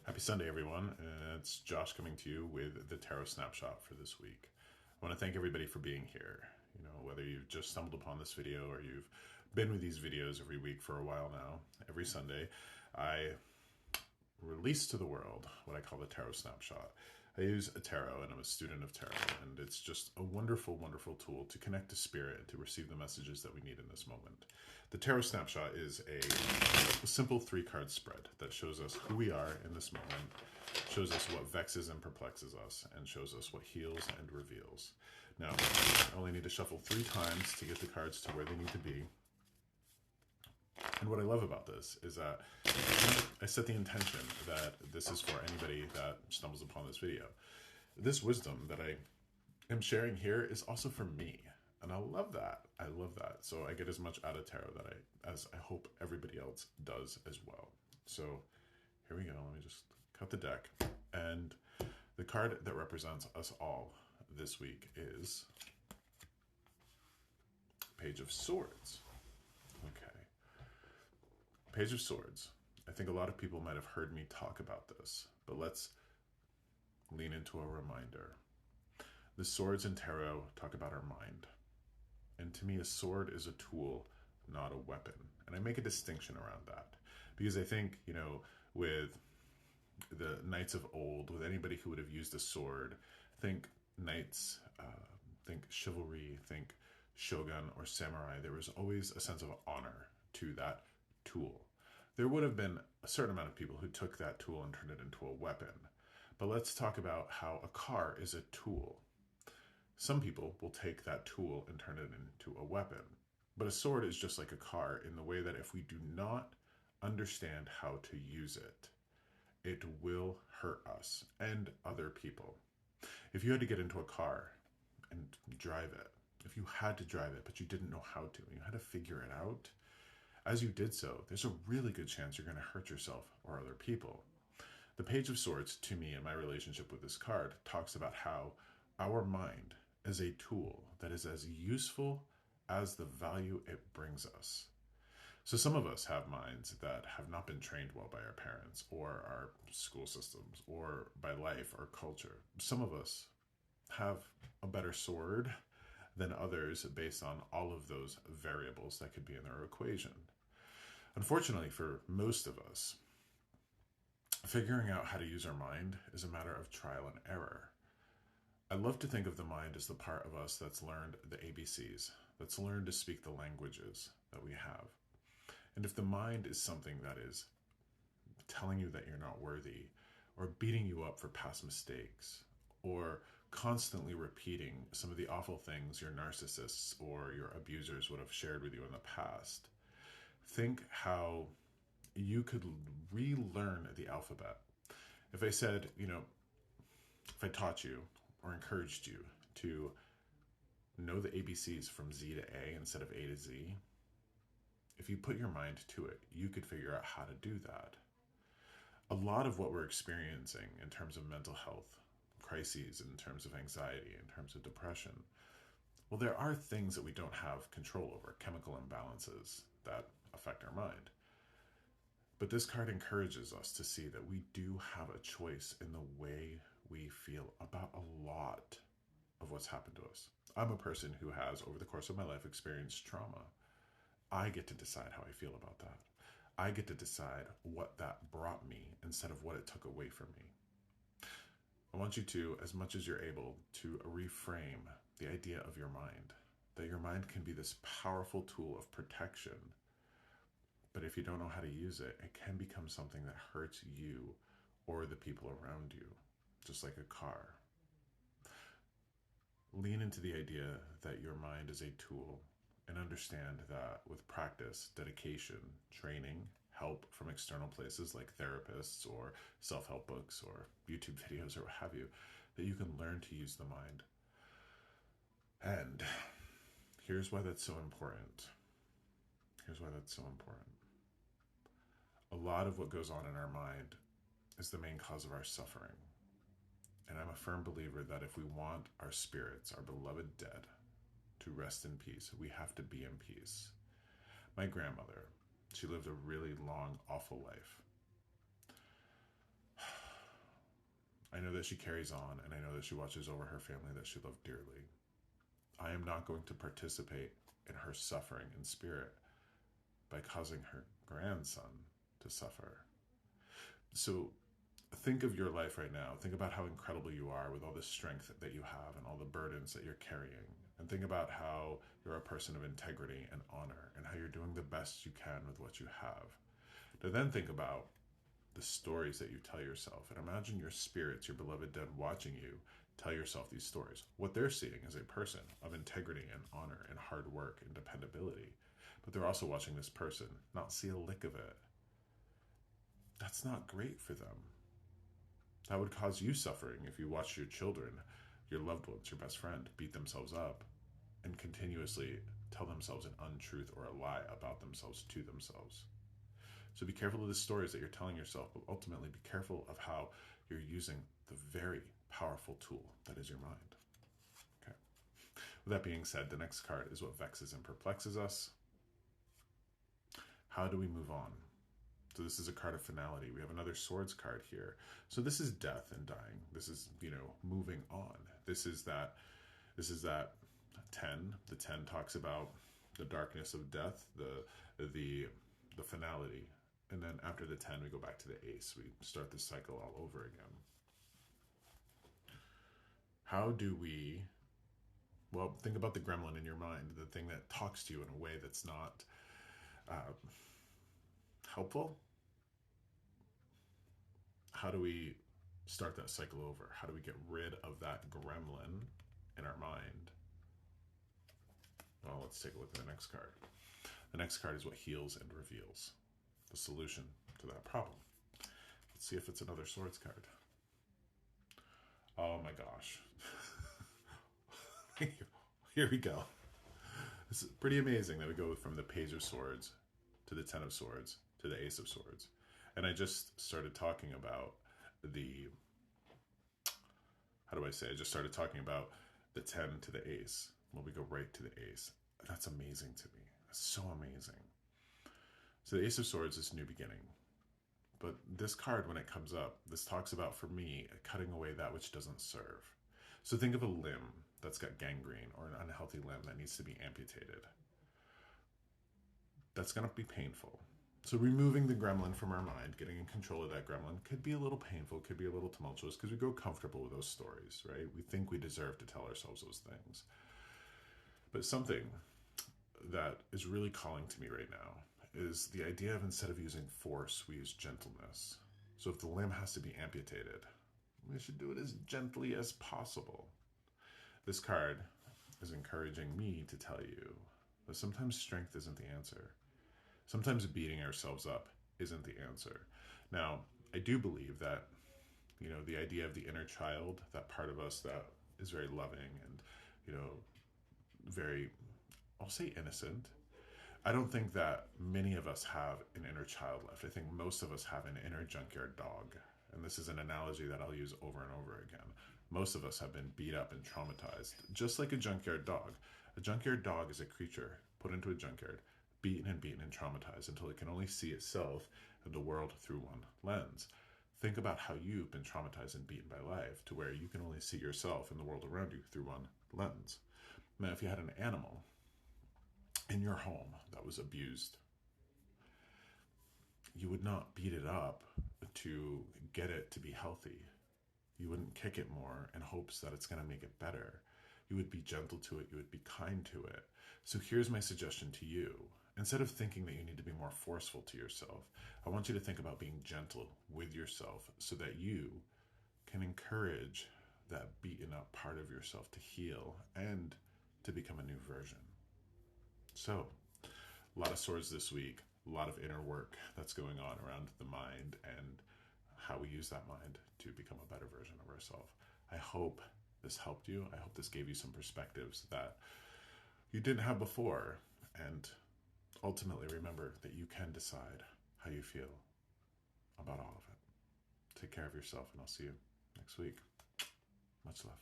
Happy Sunday, everyone. It's Josh coming to you with the Tarot Snapshot for this week. I want to thank everybody for being here. You know, whether you've just stumbled upon this video or you've been with these videos every week for a while now, every Sunday, I release to the world what I call the Tarot Snapshot. I use a tarot and I'm a student of tarot, and it's just a wonderful, wonderful tool to connect to spirit and to receive the messages that we need in this moment. The Tarot Snapshot is a simple 3-card spread that shows us who we are in this moment, shows us what vexes and perplexes us, and shows us what heals and reveals. Now, I only need to shuffle 3 times to get the cards to where they need to be. And what I love about this is that I set the intention that this is for anybody that stumbles upon this video. This wisdom that I am sharing here is also for me. And I love that. I love that. So I get as much out of tarot as I hope everybody else does as well. So here we go. Let me just cut the deck. And the card that represents us all this week is Page of Swords. Okay. Page of Swords. I think a lot of people might have heard me talk about this, but let's lean into a reminder. The swords in tarot talk about our mind. And to me, a sword is a tool, not a weapon. And I make a distinction around that. Because I think, you know, with the knights of old, with anybody who would have used a sword, think knights, think chivalry, think shogun or samurai, there was always a sense of honor to that tool. There would have been a certain amount of people who took that tool and turned it into a weapon. But let's talk about how a car is a tool. Some people will take that tool and turn it into a weapon. But a sword is just like a car in the way that if we do not understand how to use it, it will hurt us and other people. If you had to get into a car and drive it, if you had to drive it but you didn't know how to, and you had to figure it out, as you did so, there's a really good chance you're going to hurt yourself or other people. The Page of Swords, to me, in my relationship with this card, talks about how our mind is a tool that is as useful as the value it brings us. So some of us have minds that have not been trained well by our parents or our school systems or by life or culture. Some of us have a better sword than others based on all of those variables that could be in their equation. Unfortunately, for most of us, figuring out how to use our mind is a matter of trial and error. I love to think of the mind as the part of us that's learned the ABCs, that's learned to speak the languages that we have. And if the mind is something that is telling you that you're not worthy, or beating you up for past mistakes, or constantly repeating some of the awful things your narcissists or your abusers would have shared with you in the past, think how you could relearn the alphabet. If I said, you know, if I taught you or encouraged you to know the ABCs from Z to A instead of A to Z, if you put your mind to it, you could figure out how to do that. A lot of what we're experiencing in terms of mental health crises, in terms of anxiety, in terms of depression, well, there are things that we don't have control over, chemical imbalances that affect our mind. But this card encourages us to see that we do have a choice in the way we feel about a lot of what's happened to us. I'm a person who has, over the course of my life, experienced trauma. I get to decide how I feel about that. I get to decide what that brought me instead of what it took away from me. I want you to, as much as you're able, to reframe the idea of your mind, that your mind can be this powerful tool of protection. But if you don't know how to use it, it can become something that hurts you or the people around you, just like a car. Lean into the idea that your mind is a tool and understand that with practice, dedication, training, help from external places like therapists or self-help books or YouTube videos or what have you, that you can learn to use the mind. And here's why that's so important. Here's why that's so important. A lot of what goes on in our mind is the main cause of our suffering. And I'm a firm believer that if we want our spirits, our beloved dead, to rest in peace, we have to be in peace. My grandmother, she lived a really long, awful life. I know that she carries on, and I know that she watches over her family that she loved dearly. I am not going to participate in her suffering in spirit by causing her grandson to suffer. So think of your life right now. Think about how incredible you are with all the strength that you have and all the burdens that you're carrying. And think about how you're a person of integrity and honor and how you're doing the best you can with what you have. Now then think about the stories that you tell yourself, and imagine your spirits, your beloved dead, watching you tell yourself these stories. What they're seeing is a person of integrity and honor and hard work and dependability, but they're also watching this person not see a lick of it. That's not great for them. That would cause you suffering if you watch your children, your loved ones, your best friend beat themselves up and continuously tell themselves an untruth or a lie about themselves to themselves. So be careful of the stories that you're telling yourself, but ultimately be careful of how you're using the very powerful tool that is your mind. Okay. With that being said, the next card is what vexes and perplexes us. How do we move on? So this is a card of finality. We have another swords card here. So this is death and dying. This is, moving on. This is that 10. The 10 talks about the darkness of death, the finality. And then after the 10, we go back to the ace. We start this cycle all over again. How do we, think about the gremlin in your mind, the thing that talks to you in a way that's not helpful. How do we start that cycle over? How do we get rid of that gremlin in our mind? Well, let's take a look at the next card. The next card is what heals and reveals the solution to that problem. Let's see if it's another swords card. Oh my gosh. Here we go. It's pretty amazing that we go from the Page of Swords to the 10 of Swords to the Ace of Swords. And I just started talking about I just started talking about the 10 to the Ace. Well, we go right to the Ace. That's amazing to me. That's so amazing. So the Ace of Swords is new beginning. But this card, when it comes up, this talks about, for me, cutting away that which doesn't serve. So think of a limb that's got gangrene or an unhealthy limb that needs to be amputated. That's going to be painful. So removing the gremlin from our mind, getting in control of that gremlin, could be a little painful, could be a little tumultuous, because we grow comfortable with those stories, right? We think we deserve to tell ourselves those things. But something that is really calling to me right now is the idea of, instead of using force, we use gentleness. So if the limb has to be amputated, we should do it as gently as possible. This card is encouraging me to tell you that sometimes strength isn't the answer. Sometimes beating ourselves up isn't the answer. Now, I do believe that, the idea of the inner child, that part of us that is very loving and, very, I'll say innocent. I don't think that many of us have an inner child left. I think most of us have an inner junkyard dog. And this is an analogy that I'll use over and over again. Most of us have been beat up and traumatized, just like a junkyard dog. A junkyard dog is a creature put into a junkyard, beaten and traumatized until it can only see itself and the world through one lens. Think about how you've been traumatized and beaten by life to where you can only see yourself and the world around you through one lens. Now, if you had an animal in your home that was abused, you would not beat it up to get it to be healthy. You wouldn't kick it more in hopes that it's going to make it better. You would be gentle to it. You would be kind to it. So here's my suggestion to you. Instead of thinking that you need to be more forceful to yourself, I want you to think about being gentle with yourself so that you can encourage that beaten up part of yourself to heal and to become a new version. So, a lot of swords this week, a lot of inner work that's going on around the mind and how we use that mind to become a better version of ourselves. I hope this helped you. I hope this gave you some perspectives that you didn't have before. And ultimately, remember that you can decide how you feel about all of it. Take care of yourself, and I'll see you next week. Much love.